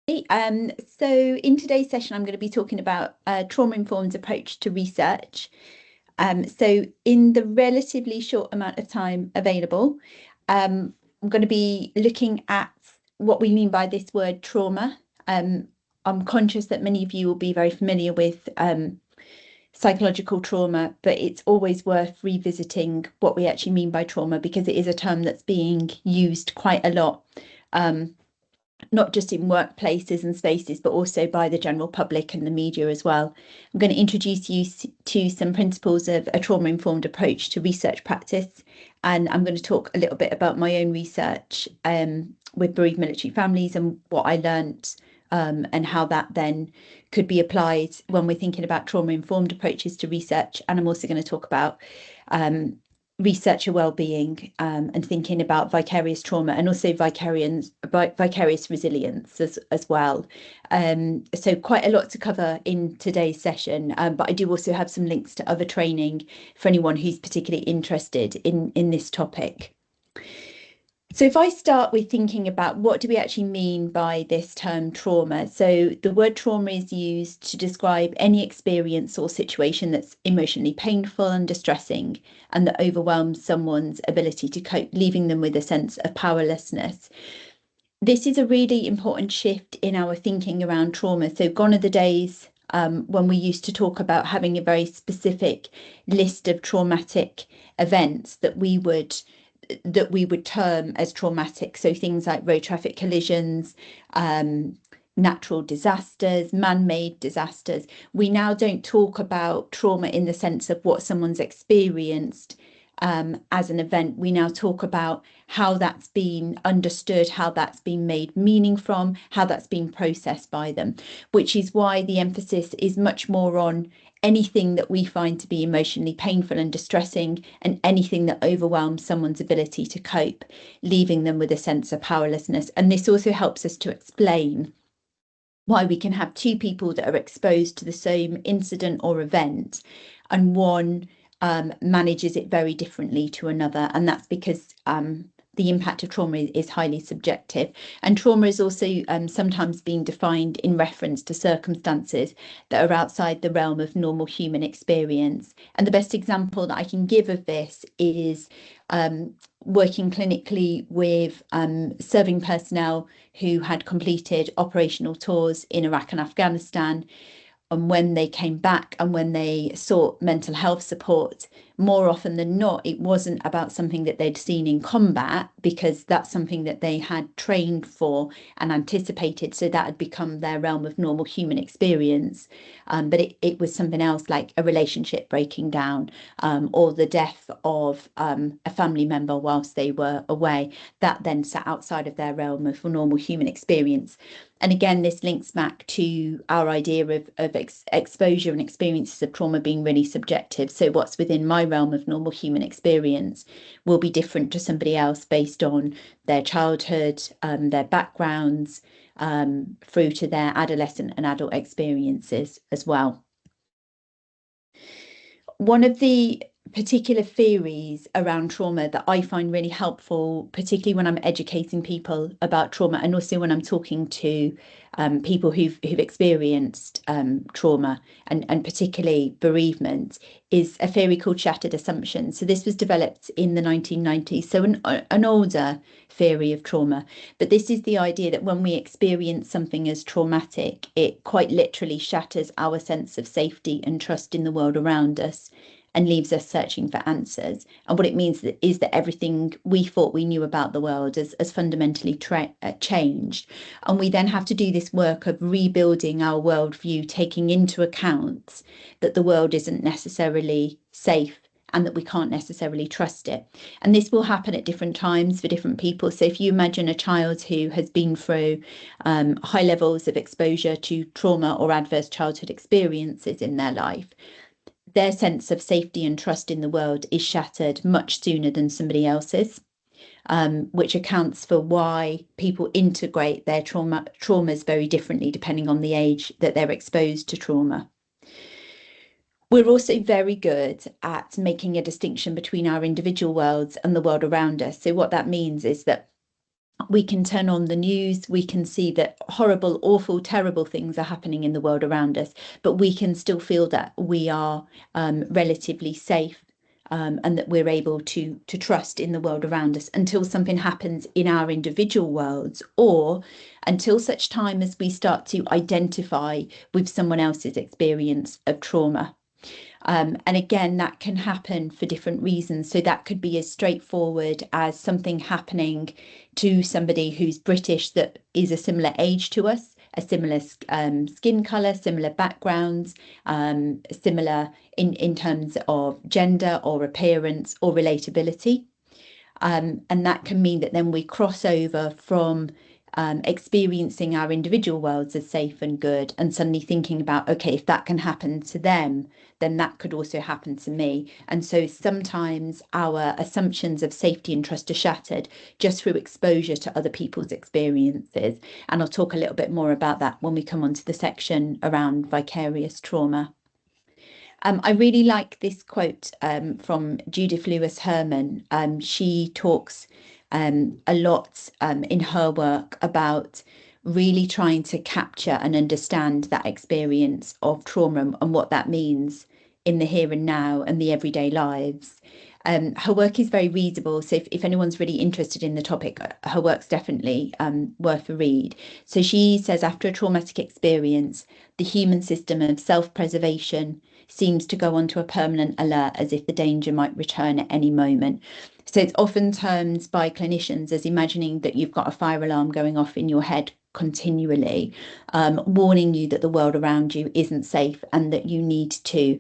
So in today's session, I'm going to be talking about a trauma-informed approach to research. So in the relatively short amount of time available, I'm going to be looking at what we mean by this word trauma. I'm conscious that many of you will be very familiar with psychological trauma, but it's always worth revisiting what we actually mean by trauma because it is a term that's being used quite a lot. Not just in workplaces and spaces, but also by the general public and the media as well. I'm going to introduce you to some principles of a trauma-informed approach to research practice, and I'm going to talk a little bit about my own research with bereaved military families and what I learned and how that then could be applied when we're thinking about trauma-informed approaches to research. And I'm also going to talk about researcher wellbeing and thinking about vicarious trauma and also vicarious resilience as well. So quite a lot to cover in today's session, but I do also have some links to other training for anyone who's particularly interested in this topic. So if I start with thinking about what do we actually mean by this term trauma? So the word trauma is used to describe any experience or situation that's emotionally painful and distressing and that overwhelms someone's ability to cope, leaving them with a sense of powerlessness. This is a really important shift in our thinking around trauma. So gone are the days when we used to talk about having a very specific list of traumatic events that we would term as traumatic. So things like road traffic collisions, natural disasters, man-made disasters. We now don't talk about trauma in the sense of what someone's experienced as an event. We now talk about how that's been understood, how that's been made meaning from, how that's been processed by them, which is why the emphasis is much more on anything that we find to be emotionally painful and distressing and anything that overwhelms someone's ability to cope, leaving them with a sense of powerlessness. And this also helps us to explain why we can have two people that are exposed to the same incident or event and one manages it very differently to another. And that's because the impact of trauma is highly subjective. And trauma is also sometimes being defined in reference to circumstances that are outside the realm of normal human experience. And the best example that I can give of this is working clinically with serving personnel who had completed operational tours in Iraq and Afghanistan. And when they came back and when they sought mental health support, more often than not, it wasn't about something that they'd seen in combat, because that's something that they had trained for and anticipated. So that had become their realm of normal human experience. But it was something else, like a relationship breaking down or the death of a family member whilst they were away. That then sat outside of their realm of normal human experience. And again, this links back to our idea of exposure and experiences of trauma being really subjective. So what's within my realm of normal human experience will be different to somebody else based on their childhood, their backgrounds, through to their adolescent and adult experiences as well. One of the particular theories around trauma that I find really helpful, particularly when I'm educating people about trauma and also when I'm talking to people who've experienced trauma and particularly bereavement, is a theory called shattered assumptions. So this was developed in the 1990s, so an older theory of trauma. But this is the idea that when we experience something as traumatic, it quite literally shatters our sense of safety and trust in the world around us and leaves us searching for answers. And what it means is that everything we thought we knew about the world has fundamentally changed. And we then have to do this work of rebuilding our worldview, taking into account that the world isn't necessarily safe and that we can't necessarily trust it. And this will happen at different times for different people. So if you imagine a child who has been through high levels of exposure to trauma or adverse childhood experiences in their life, their sense of safety and trust in the world is shattered much sooner than somebody else's, which accounts for why people integrate their traumas very differently depending on the age that they're exposed to trauma. We're also very good at making a distinction between our individual worlds and the world around us. So what that means is that We can turn on the news, we can see that horrible, awful, terrible things are happening in the world around us, but we can still feel that we are relatively safe, and that we're able to trust in the world around us until something happens in our individual worlds, or until such time as we start to identify with someone else's experience of trauma. And again, that can happen for different reasons. So that could be as straightforward as something happening to somebody who's British that is a similar age to us, a similar skin colour, similar backgrounds, similar in terms of gender or appearance or relatability. And that can mean that then we cross over from experiencing our individual worlds as safe and good, and suddenly thinking about, okay, if that can happen to them, then that could also happen to me. And so sometimes our assumptions of safety and trust are shattered just through exposure to other people's experiences. And I'll talk a little bit more about that when we come on to the section around vicarious trauma. I really like this quote from Judith Lewis Herman. She talks a lot in her work about really trying to capture and understand that experience of trauma and what that means in the here and now and the everyday lives. Her work is very readable, so if anyone's really interested in the topic, her work's definitely worth a read. So she says, after a traumatic experience, the human system of self-preservation seems to go onto a permanent alert as if the danger might return at any moment. So it's often termed by clinicians as imagining that you've got a fire alarm going off in your head continually, warning you that the world around you isn't safe and that you need to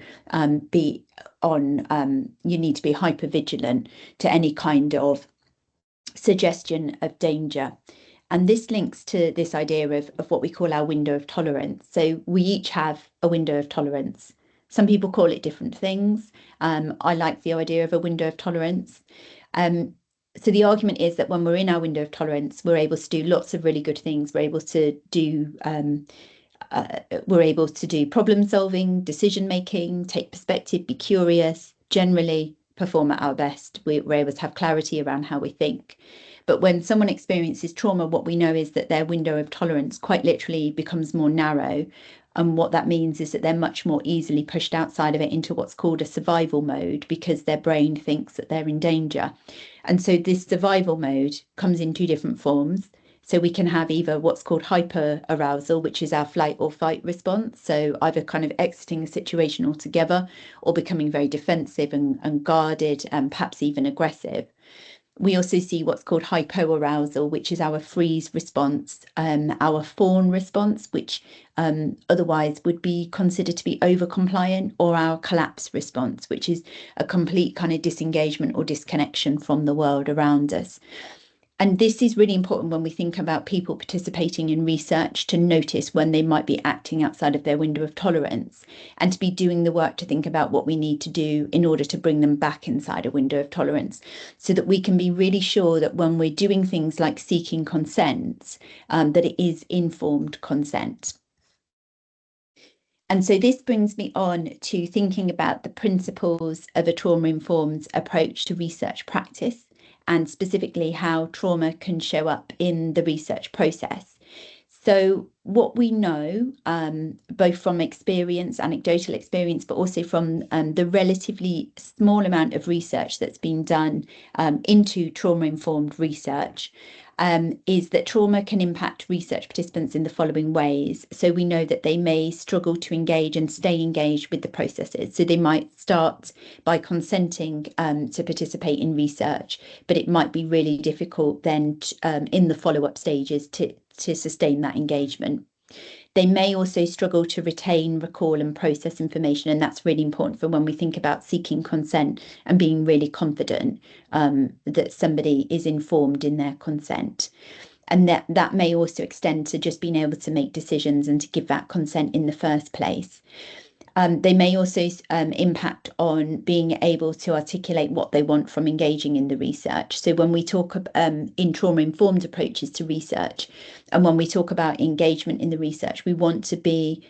be hyper vigilant to any kind of suggestion of danger. And this links to this idea of what we call our window of tolerance. So we each have a window of tolerance. Some people call it different things. I like the idea of a window of tolerance. So the argument is that when we're in our window of tolerance, we're able to do lots of really good things. We're able to do problem solving, decision making, take perspective, be curious, generally perform at our best. We're able to have clarity around how we think. But when someone experiences trauma, what we know is that their window of tolerance quite literally becomes more narrow. And what that means is that they're much more easily pushed outside of it into what's called a survival mode, because their brain thinks that they're in danger. And so this survival mode comes in two different forms. So we can have either what's called hyper arousal, which is our flight or fight response. So either kind of exiting a situation altogether or becoming very defensive and guarded and perhaps even aggressive. We also see what's called hypoarousal, which is our freeze response, our fawn response, which otherwise would be considered to be over-compliant, or our collapse response, which is a complete kind of disengagement or disconnection from the world around us. And this is really important when we think about people participating in research, to notice when they might be acting outside of their window of tolerance, and to be doing the work to think about what we need to do in order to bring them back inside a window of tolerance, so that we can be really sure that when we're doing things like seeking consent, that it is informed consent. And so this brings me on to thinking about the principles of a trauma-informed approach to research practice, and specifically how trauma can show up in the research process. So what we know, both from experience, anecdotal experience, but also from the relatively small amount of research that's been done into trauma-informed research, is that trauma can impact research participants in the following ways. So we know that they may struggle to engage and stay engaged with the processes. So they might start by consenting to participate in research, but it might be really difficult then in the follow-up stages to sustain that engagement. They may also struggle to retain, recall and process information, and that's really important for when we think about seeking consent and being really confident that somebody is informed in their consent. And that may also extend to just being able to make decisions and to give that consent in the first place. They may also impact on being able to articulate what they want from engaging in the research. So when we talk in trauma-informed approaches to research, and when we talk about engagement in the research, we want to be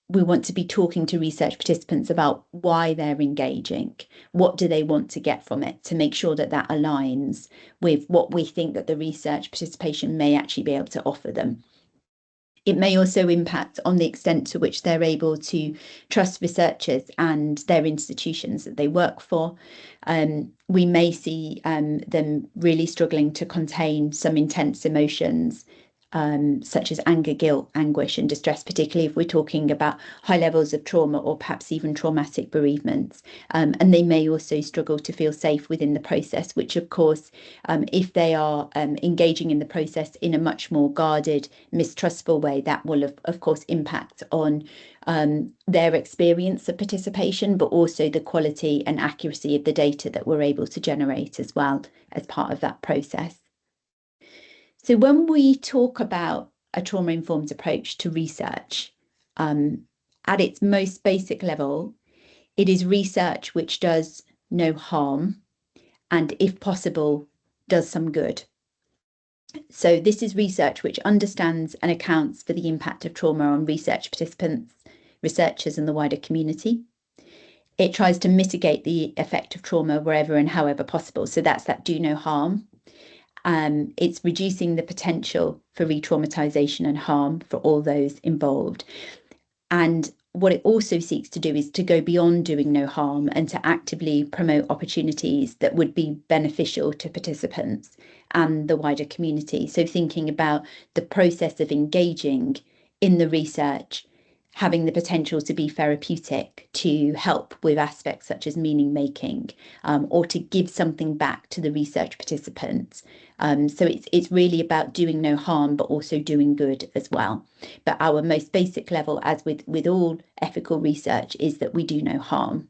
we want to be talking to research participants about why they're engaging, what do they want to get from it, to make sure that that aligns with what we think that the research participation may actually be able to offer them. It may also impact on the extent to which they're able to trust researchers and their institutions that they work for. We may see them really struggling to contain some intense emotions, such as anger, guilt, anguish, and distress, particularly if we're talking about high levels of trauma or perhaps even traumatic bereavements. And they may also struggle to feel safe within the process, which, of course, if they are engaging in the process in a much more guarded, mistrustful way, that will, of course, impact on their experience of participation, but also the quality and accuracy of the data that we're able to generate as well as part of that process. So when we talk about a trauma-informed approach to research, at its most basic level, it is research which does no harm and, if possible, does some good. So this is research which understands and accounts for the impact of trauma on research participants, researchers, and the wider community. It tries to mitigate the effect of trauma wherever and however possible. So that's that do no harm. It's reducing the potential for re-traumatization and harm for all those involved. And what it also seeks to do is to go beyond doing no harm and to actively promote opportunities that would be beneficial to participants and the wider community. So thinking about the process of engaging in the research, having the potential to be therapeutic, to help with aspects such as meaning making, or to give something back to the research participants. So it's really about doing no harm, but also doing good as well. But our most basic level, as with all ethical research, is that we do no harm.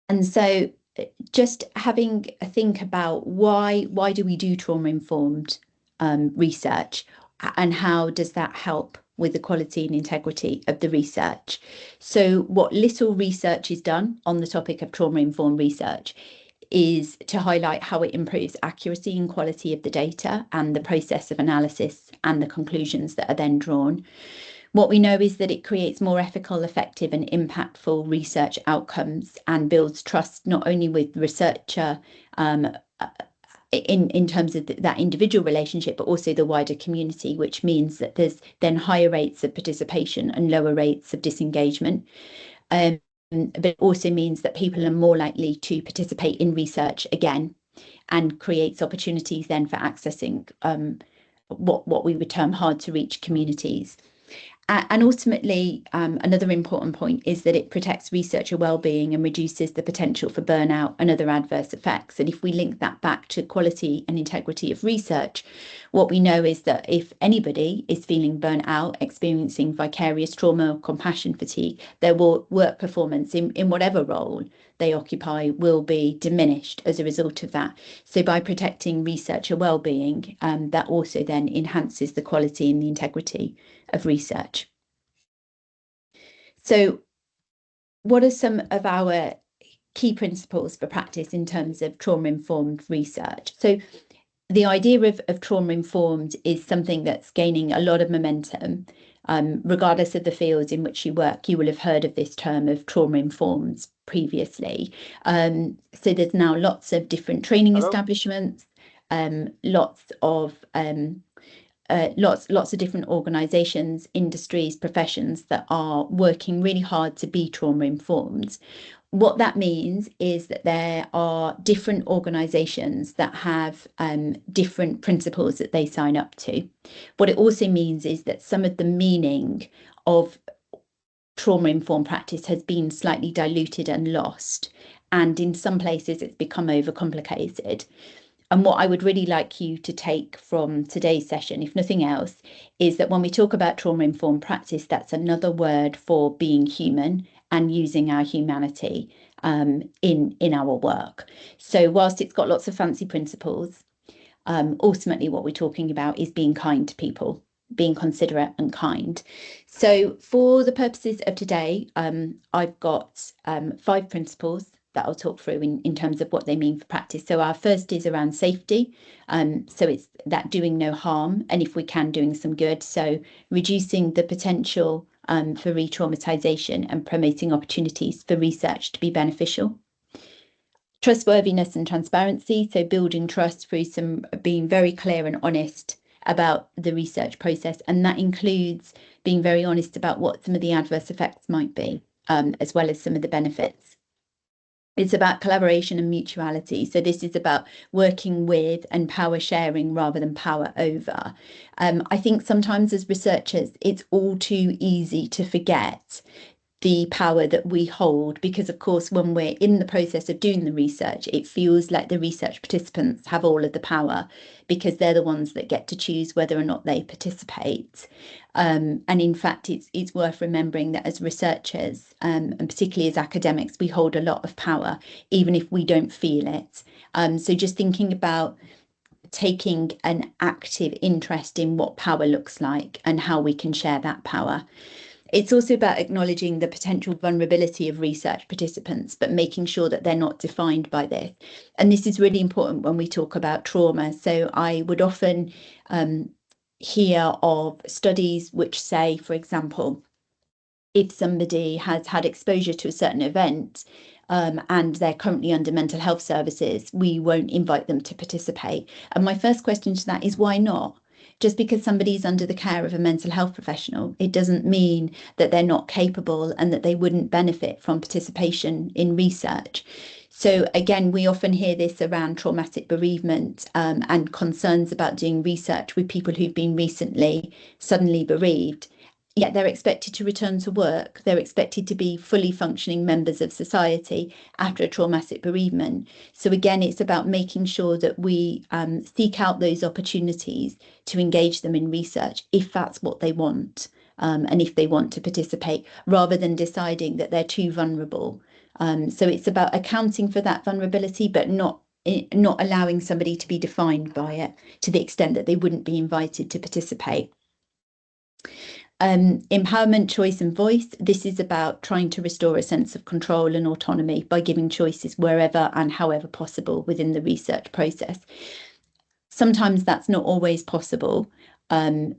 And so just having a think about why do we do trauma-informed research, and how does that help with the quality and integrity of the research. So what little research is done on the topic of trauma-informed research is to highlight how it improves accuracy and quality of the data and the process of analysis and the conclusions that are then drawn. What we know is that it creates more ethical, effective, and impactful research outcomes and builds trust not only with the researcher in terms of that individual relationship, but also the wider community, which means that there's then higher rates of participation and lower rates of disengagement. But it also means that people are more likely to participate in research again, and creates opportunities then for accessing what we would term hard to reach communities. And ultimately, another important point is that it protects researcher wellbeing and reduces the potential for burnout and other adverse effects. And if we link that back to quality and integrity of research, what we know is that if anybody is feeling burnt out, experiencing vicarious trauma or compassion fatigue, their work performance in whatever role they occupy will be diminished as a result of that. So by protecting researcher wellbeing, that also then enhances the quality and the integrity of research. So what are some of our key principles for practice in terms of trauma-informed research? So the idea of trauma-informed is something that's gaining a lot of momentum. Regardless of the fields in which you work, you will have heard of this term of trauma-informed previously. So there's now lots of different training establishments, lots of different organisations, industries, professions that are working really hard to be trauma-informed. What that means is that there are different organisations that have different principles that they sign up to. What it also means is that some of the meaning of trauma-informed practice has been slightly diluted and lost, and in some places it's become overcomplicated. And what I would really like you to take from today's session, if nothing else, is that when we talk about trauma-informed practice, that's another word for being human and using our humanity in our work. So whilst it's got lots of fancy principles, ultimately what we're talking about is being kind to people, being considerate and kind. So for the purposes of today, I've got 5 principles that I'll talk through in terms of what they mean for practice. So our first is around safety. So it's that doing no harm, and if we can, doing some good. So reducing the potential for re-traumatization and promoting opportunities for research to be beneficial. Trustworthiness and transparency, so building trust through some being very clear and honest about the research process, and that includes being very honest about what some of the adverse effects might be, as well as some of the benefits. It's about collaboration and mutuality. So this is about working with and power sharing rather than power over. I think sometimes as researchers, it's all too easy to forget the power that we hold, because of course when we're in the process of doing the research, it feels like the research participants have all of the power because they're the ones that get to choose whether or not they participate. And in fact, it's worth remembering that as researchers, and particularly as academics, we hold a lot of power, even if we don't feel it. So just thinking about taking an active interest in what power looks like and how we can share that power. It's also about acknowledging the potential vulnerability of research participants, but making sure that they're not defined by this. And this is really important when we talk about trauma. So I would often hear of studies which say, for example, if somebody has had exposure to a certain event and they're currently under mental health services, we won't invite them to participate. And my first question to that is, why not? Just because somebody's under the care of a mental health professional, it doesn't mean that they're not capable and that they wouldn't benefit from participation in research. So again, we often hear this around traumatic bereavement and concerns about doing research with people who've been recently suddenly bereaved. Yet they're expected to return to work. They're expected to be fully functioning members of society after a traumatic bereavement. So again, it's about making sure that we seek out those opportunities to engage them in research if that's what they want, and if they want to participate, rather than deciding that they're too vulnerable. So it's about accounting for that vulnerability, but not allowing somebody to be defined by it to the extent that they wouldn't be invited to participate. Empowerment, choice and voice. This is about trying to restore a sense of control and autonomy by giving choices wherever and however possible within the research process. Sometimes that's not always possible.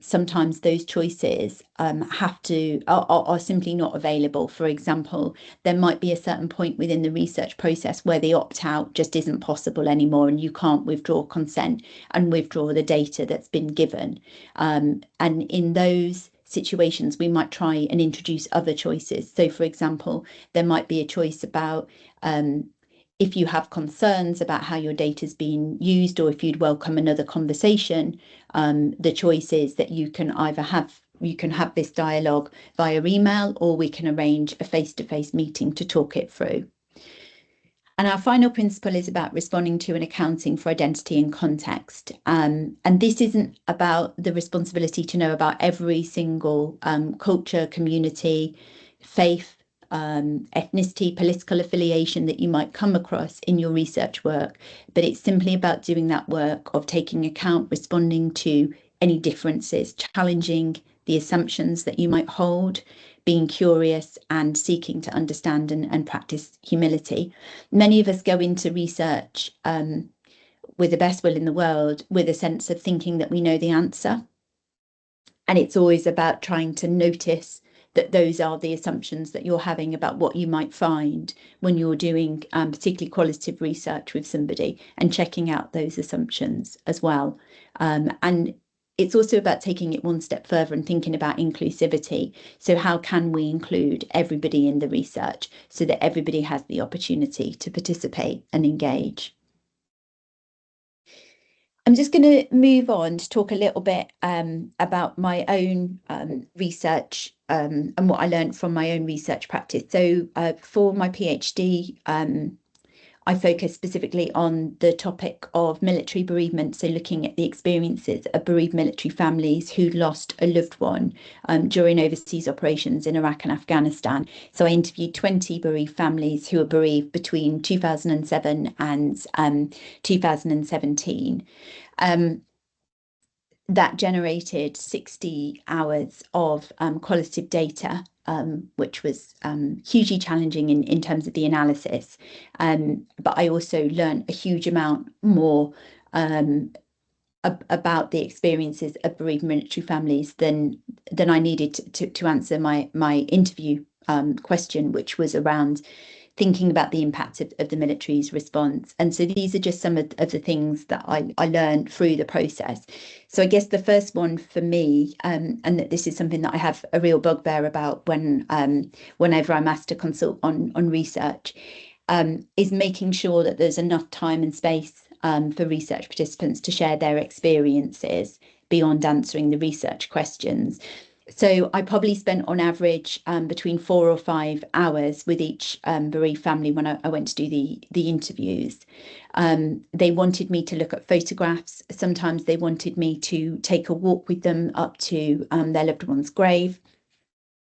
Sometimes those choices are simply not available. For example, there might be a certain point within the research process where the opt-out just isn't possible anymore, and you can't withdraw consent and withdraw the data that's been given. And in those situations, we might try and introduce other choices. So, for example, there might be a choice about if you have concerns about how your data is being used, or if you'd welcome another conversation, the choice is that you can either have this dialogue via email, or we can arrange a face-to-face meeting to talk it through. And our final principle is about responding to and accounting for identity and context. And this isn't about the responsibility to know about every single culture, community, faith, ethnicity, political affiliation that you might come across in your research work, but it's simply about doing that work of taking account, responding to any differences, challenging the assumptions that you might hold, being curious and seeking to understand and practice humility. Many of us go into research with the best will in the world, with a sense of thinking that we know the answer. And it's always about trying to notice that those are the assumptions that you're having about what you might find when you're doing particularly qualitative research with somebody, and checking out those assumptions as well. And it's also about taking it one step further and thinking about inclusivity. So how can we include everybody in the research so that everybody has the opportunity to participate and engage? I'm just going to move on to talk a little bit about my own research and what I learned from my own research practice. So for my PhD, I focused specifically on the topic of military bereavement, so looking at the experiences of bereaved military families who lost a loved one during overseas operations in Iraq and Afghanistan. So I interviewed 20 bereaved families who were bereaved between 2007 and 2017. That generated 60 hours of qualitative data which was hugely challenging in terms of the analysis. But I also learned a huge amount more about the experiences of bereaved military families than I needed to answer my interview question, which was around thinking about the impact of the military's response. And so these are just some of the things that I learned through the process. So I guess the first one for me, and that this is something that I have a real bugbear about whenever I'm asked to consult on research, is making sure that there's enough time and space for research participants to share their experiences beyond answering the research questions. So I probably spent on average between 4 or 5 hours with each bereaved family when I went to do the interviews. They wanted me to look at photographs. Sometimes they wanted me to take a walk with them up to their loved one's grave.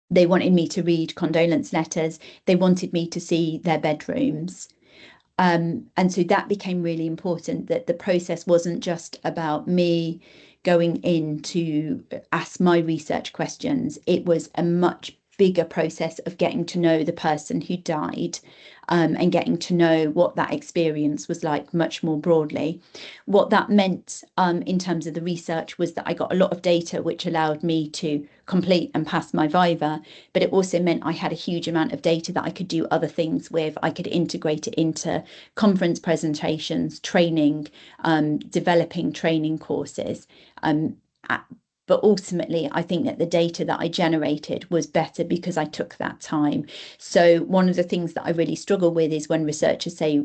They wanted me to read condolence letters. They wanted me to see their bedrooms. And so that became really important, that the process wasn't just about me going in to ask my research questions. It was a much bigger process of getting to know the person who died, and getting to know what that experience was like much more broadly. What that meant in terms of the research was that I got a lot of data which allowed me to complete and pass my viva, but it also meant I had a huge amount of data that I could do other things with. I could integrate it into conference presentations, training, developing training courses. But ultimately, I think that the data that I generated was better because I took that time. So one of the things that I really struggle with is when researchers say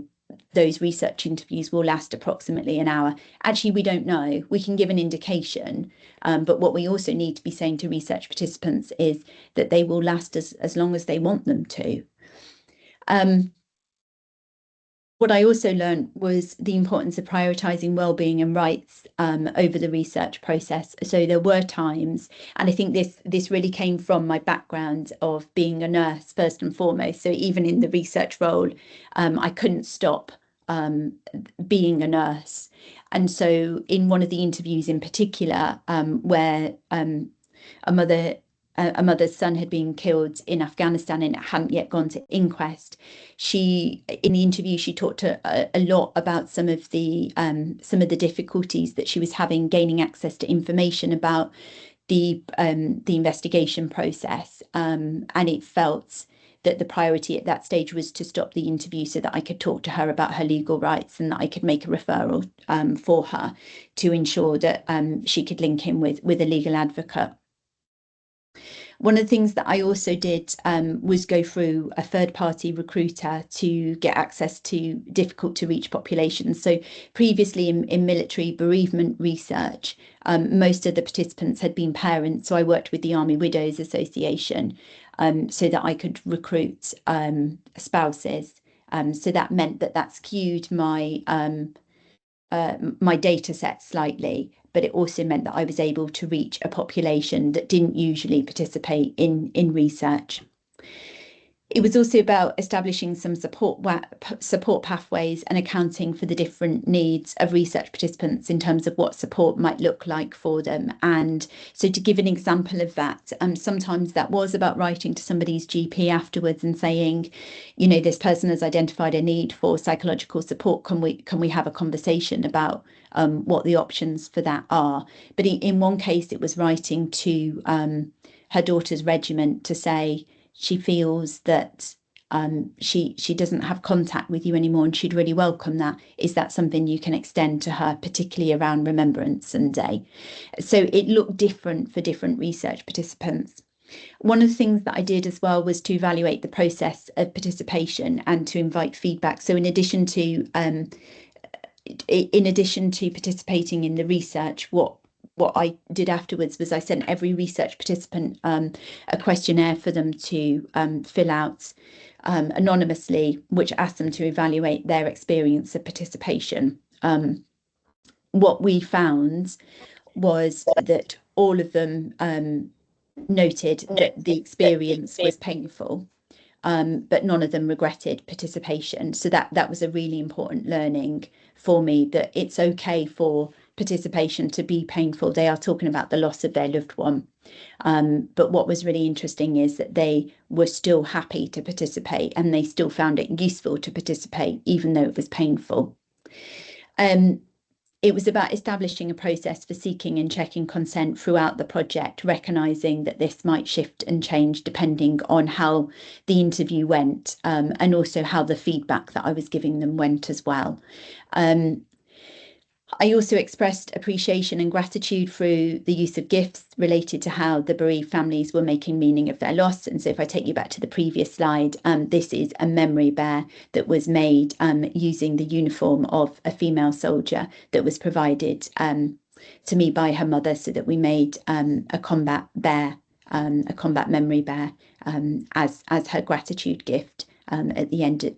those research interviews will last approximately an hour. Actually, we don't know. We can give an indication, but what we also need to be saying to research participants is that they will last as long as they want them to. What I also learned was the importance of prioritising wellbeing and rights over the research process. So there were times, and I think this really came from my background of being a nurse first and foremost. So even in the research role, I couldn't stop being a nurse. And so in one of the interviews in particular, where a mother's son had been killed in Afghanistan and it hadn't yet gone to inquest. In the interview, she talked a lot about some of the difficulties that she was having gaining access to information about the investigation process, and it felt that the priority at that stage was to stop the interview so that I could talk to her about her legal rights and that I could make a referral for her to ensure that she could link in with a legal advocate. One of the things that I also did was go through a third-party recruiter to get access to difficult to reach populations. So previously in military bereavement research, most of the participants had been parents. So I worked with the Army Widows Association so that I could recruit spouses. So that meant that skewed my data set slightly, but it also meant that I was able to reach a population that didn't usually participate in research. It was also about establishing some support pathways and accounting for the different needs of research participants in terms of what support might look like for them. And so to give an example of that, sometimes that was about writing to somebody's GP afterwards and saying, you know, this person has identified a need for psychological support. Can we have a conversation about what the options for that are? But in one case, it was writing to her daughter's regiment to say, she feels that she doesn't have contact with you anymore and she'd really welcome that. Is that something you can extend to her, particularly around Remembrance Day? So it looked different for different research participants. One of the things that I did as well was to evaluate the process of participation and to invite feedback. So in addition to participating in the research, what I did afterwards was I sent every research participant a questionnaire for them to fill out anonymously, which asked them to evaluate their experience of participation. What we found was that all of them noted that the experience was painful, but none of them regretted participation. So that was a really important learning for me, that it's okay for participation to be painful. They are talking about the loss of their loved one. But what was really interesting is that they were still happy to participate, and they still found it useful to participate, even though it was painful. It was about establishing a process for seeking and checking consent throughout the project, recognising that this might shift and change depending on how the interview went, and also how the feedback that I was giving them went as well. I also expressed appreciation and gratitude through the use of gifts related to how the bereaved families were making meaning of their loss. And so if I take you back to the previous slide, this is a memory bear that was made using the uniform of a female soldier that was provided to me by her mother, so that we made a combat bear, a combat memory bear, as her gratitude gift. At the end of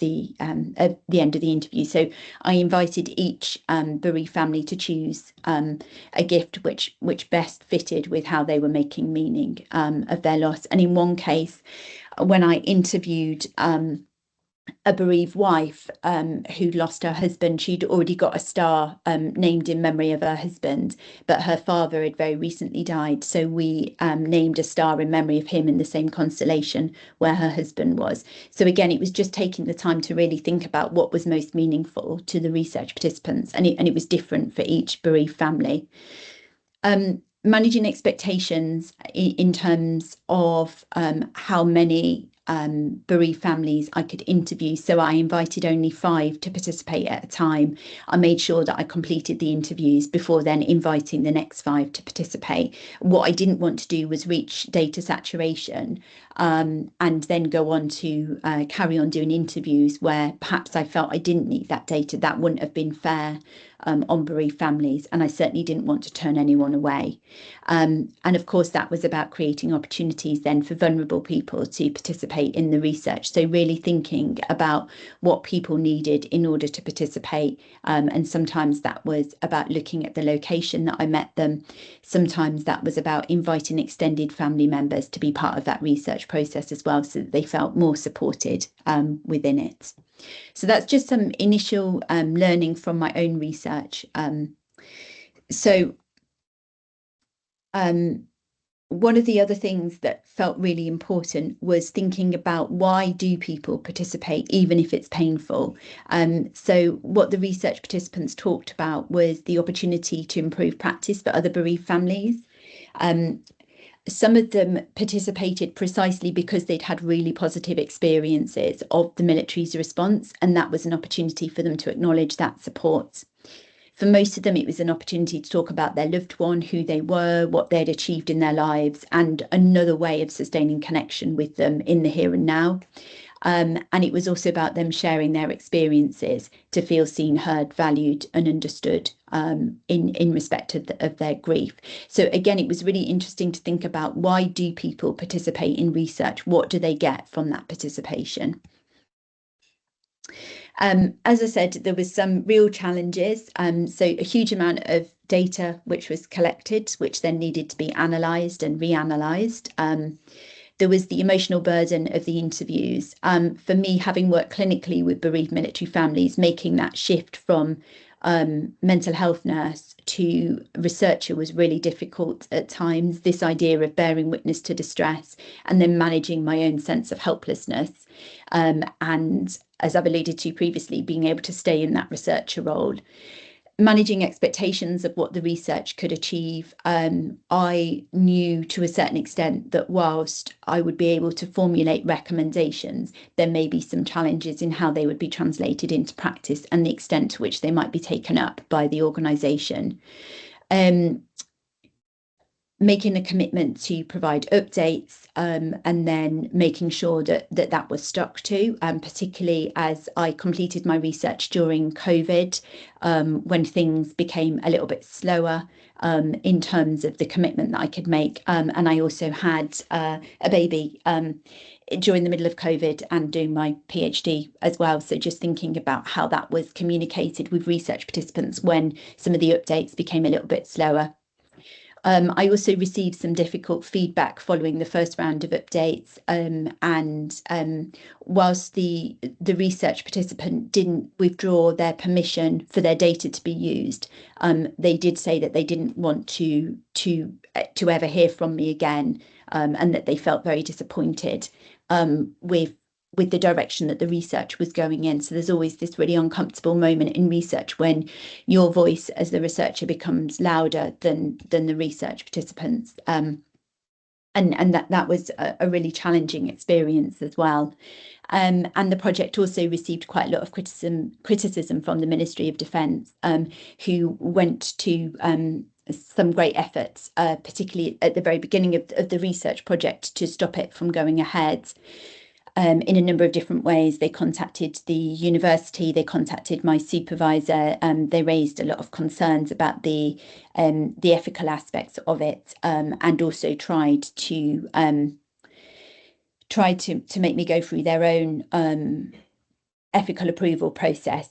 the end of the interview. So I invited each bereaved family to choose a gift which best fitted with how they were making meaning of their loss. And in one case, when I interviewed a bereaved wife who'd lost her husband, she'd already got a star named in memory of her husband, but her father had very recently died, so we named a star in memory of him in the same constellation where her husband was. So again, it was just taking the time to really think about what was most meaningful to the research participants, and it was different for each bereaved family. Managing expectations in terms of how many bereaved families I could interview. So I invited only 5 to participate at a time. I made sure that I completed the interviews before then inviting the next 5 to participate. What I didn't want to do was reach data saturation and then go on to carry on doing interviews where perhaps I felt I didn't need that data. That wouldn't have been fair on bereaved families, and I certainly didn't want to turn anyone away. And of course, that was about creating opportunities then for vulnerable people to participate in the research. So really thinking about what people needed in order to participate. And sometimes that was about looking at the location that I met them. Sometimes that was about inviting extended family members to be part of that research process as well, so that they felt more supported within it. So that's just some initial learning from my own research. One of the other things that felt really important was thinking about, why do people participate even if it's painful? So what the research participants talked about was the opportunity to improve practice for other bereaved families. Some of them participated precisely because they'd had really positive experiences of the military's response, and that was an opportunity for them to acknowledge that support. For most of them, it was an opportunity to talk about their loved one, who they were, what they'd achieved in their lives, and another way of sustaining connection with them in the here and now. And it was also about them sharing their experiences to feel seen, heard, valued, and understood in respect of their grief. So again, it was really interesting to think about, why do people participate in research? What do they get from that participation? As I said, there was some real challenges. So a huge amount of data which was collected, which then needed to be analysed and reanalysed. There was the emotional burden of the interviews. For me, having worked clinically with bereaved military families, making that shift from mental health nurse to researcher was really difficult at times. This idea of bearing witness to distress and then managing my own sense of helplessness. And as I've alluded to previously, being able to stay in that researcher role. Managing expectations of what the research could achieve. I knew to a certain extent that whilst I would be able to formulate recommendations, there may be some challenges in how they would be translated into practice and the extent to which they might be taken up by the organisation. Making a commitment to provide updates and then making sure that was stuck to, particularly as I completed my research during COVID, when things became a little bit slower in terms of the commitment that I could make. And I also had a baby during the middle of COVID and doing my PhD as well. So just thinking about how that was communicated with research participants when some of the updates became a little bit slower. I also received some difficult feedback following the first round of updates, and whilst the research participant didn't withdraw their permission for their data to be used, they did say that they didn't want to ever hear from me again, and that they felt very disappointed with the direction that the research was going in. So there's always this really uncomfortable moment in research when your voice as the researcher becomes louder than the research participants. And that was a really challenging experience as well. And the project also received quite a lot of criticism from the Ministry of Defence, who went to some great efforts, particularly at the very beginning of the research project, to stop it from going ahead. In a number of different ways. They contacted the university, they contacted my supervisor, they raised a lot of concerns about the ethical aspects of it, and also tried to make me go through their own ethical approval process,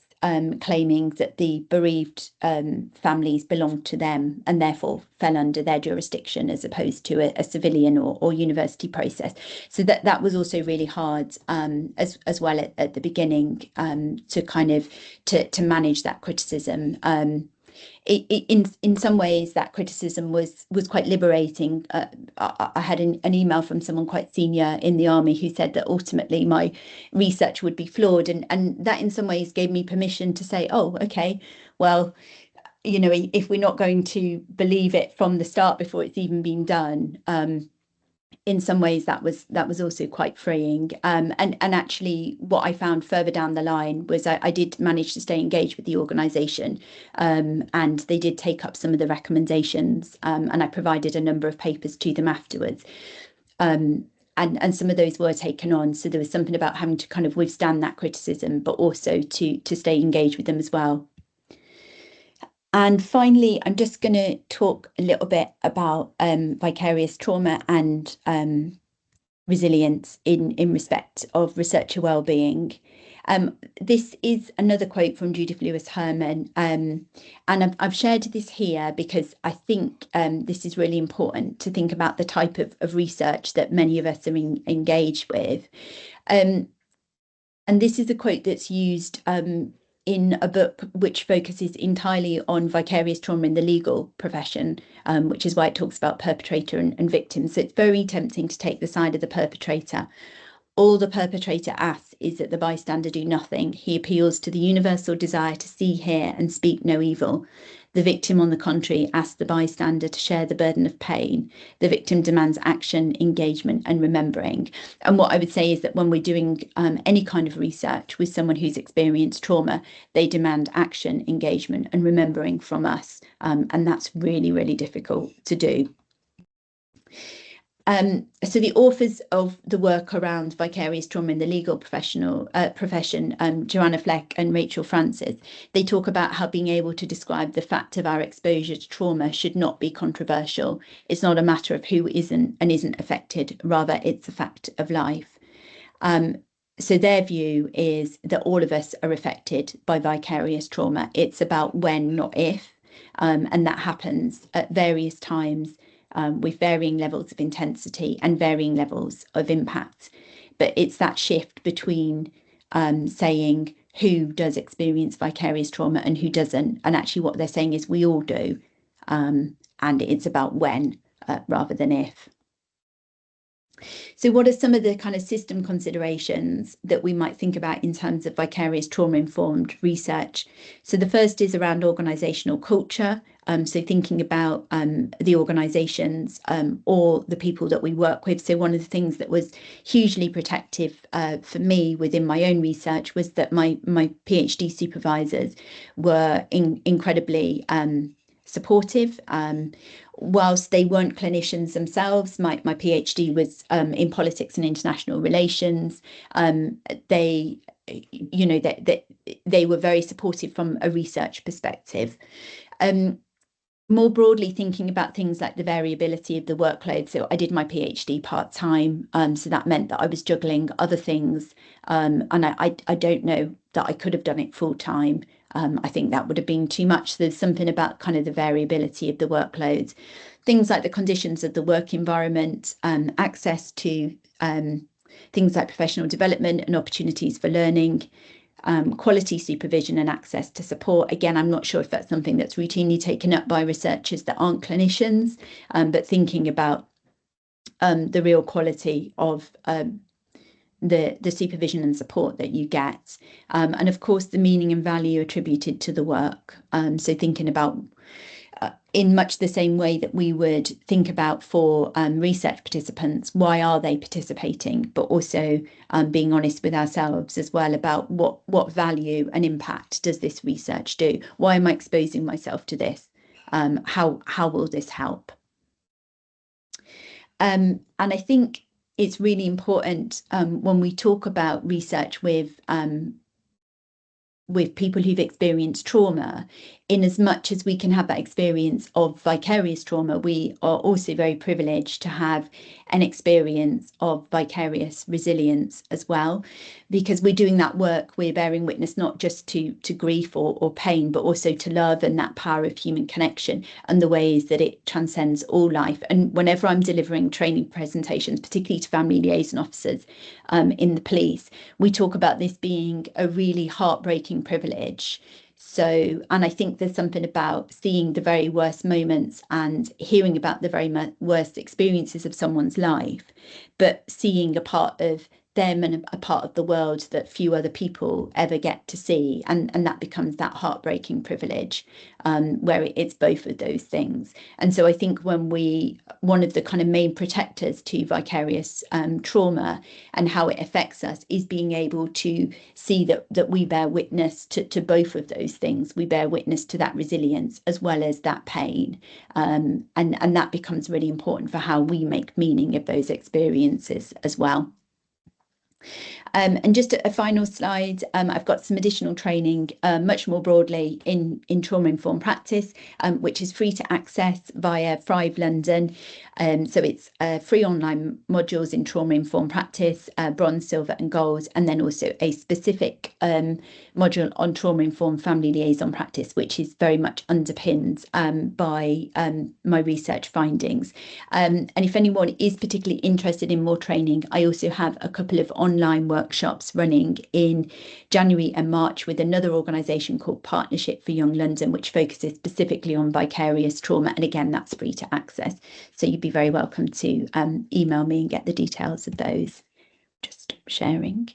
claiming that the bereaved families belonged to them and therefore fell under their jurisdiction as opposed to a civilian or university process. So that was also really hard, as well at the beginning, to kind of to manage that criticism. In some ways, that criticism was quite liberating. I had an email from someone quite senior in the army who said that ultimately my research would be flawed, and that in some ways gave me permission to say, oh, okay, well, you know, if we're not going to believe it from the start before it's even been done, in some ways that was also quite freeing. And actually what I found further down the line was I did manage to stay engaged with the organisation, and they did take up some of the recommendations, and I provided a number of papers to them afterwards. And some of those were taken on. So there was something about having to kind of withstand that criticism, but also to stay engaged with them as well. And finally, I'm just going to talk a little bit about vicarious trauma and resilience in respect of researcher wellbeing. This is another quote from Judith Lewis Herman, and I've shared this here because I think this is really important to think about the type of research that many of us are engaged with. And this is a quote that's used in a book which focuses entirely on vicarious trauma in the legal profession, which is why it talks about perpetrator and victim. So it's very tempting to take the side of the perpetrator. All the perpetrator asks is that the bystander do nothing. He appeals to the universal desire to see, hear, and speak no evil. The victim, on the contrary, asks the bystander to share the burden of pain. The victim demands action, engagement, and remembering. And what I would say is that when we're doing any kind of research with someone who's experienced trauma, they demand action, engagement, and remembering from us. And that's really, really difficult to do. So the authors of the work around vicarious trauma in the legal profession, Joanna Fleck and Rachel Francis, they talk about how being able to describe the fact of our exposure to trauma should not be controversial. It's not a matter of who isn't and isn't affected, rather it's a fact of life. So their view is that all of us are affected by vicarious trauma. It's about when, not if, and that happens at various times, with varying levels of intensity and varying levels of impact. But it's that shift between saying who does experience vicarious trauma and who doesn't. And actually what they're saying is we all do. And it's about when rather than if. So what are some of the kind of system considerations that we might think about in terms of vicarious trauma-informed research? So the first is around organisational culture. So thinking about the organisations or the people that we work with. So one of the things that was hugely protective for me within my own research was that my PhD supervisors were incredibly supportive. Whilst they weren't clinicians themselves, my PhD was in politics and international relations. They were very supportive from a research perspective. More broadly, thinking about things like the variability of the workload. So I did my PhD part-time, so that meant that I was juggling other things, and I don't know that I could have done it full-time. I think that would have been too much. There's something about kind of the variability of the workloads, things like the conditions of the work environment, access to things like professional development and opportunities for learning, quality supervision and access to support. Again, I'm not sure if that's something that's routinely taken up by researchers that aren't clinicians, but thinking about the real quality of the supervision and support that you get, and of course the meaning and value attributed to the work. So thinking about in much the same way that we would think about for research participants, why are they participating, but also being honest with ourselves as well about what value and impact does this research do? Why am I exposing myself to this? How will this help? And I think it's really important when we talk about research with people who've experienced trauma, in as much as we can have that experience of vicarious trauma, we are also very privileged to have an experience of vicarious resilience as well, because we're doing that work, we're bearing witness not just to grief or pain, but also to love and that power of human connection and the ways that it transcends all life. And whenever I'm delivering training presentations, particularly to family liaison officers in the police, we talk about this being a really heartbreaking privilege. So, and I think there's something about seeing the very worst moments and hearing about the very worst experiences of someone's life, but seeing a part of them and a part of the world that few other people ever get to see, and that becomes that heartbreaking privilege, where it's both of those things. And so I think one of the kind of main protectors to vicarious trauma and how it affects us is being able to see that we bear witness to both of those things. We bear witness to that resilience as well as that pain, and that becomes really important for how we make meaning of those experiences as well. And just a final slide, I've got some additional training much more broadly in trauma-informed practice, which is free to access via Thrive London. So it's free online modules in trauma-informed practice, bronze, silver and gold, and then also a specific module on trauma-informed family liaison practice, which is very much underpinned by my research findings. And if anyone is particularly interested in more training, I also have a couple of online workshops running in January and March with another organisation called Partnership for Young London, which focuses specifically on vicarious trauma. And again, that's free to access. So you'd be very welcome to email me and get the details of those. Just sharing.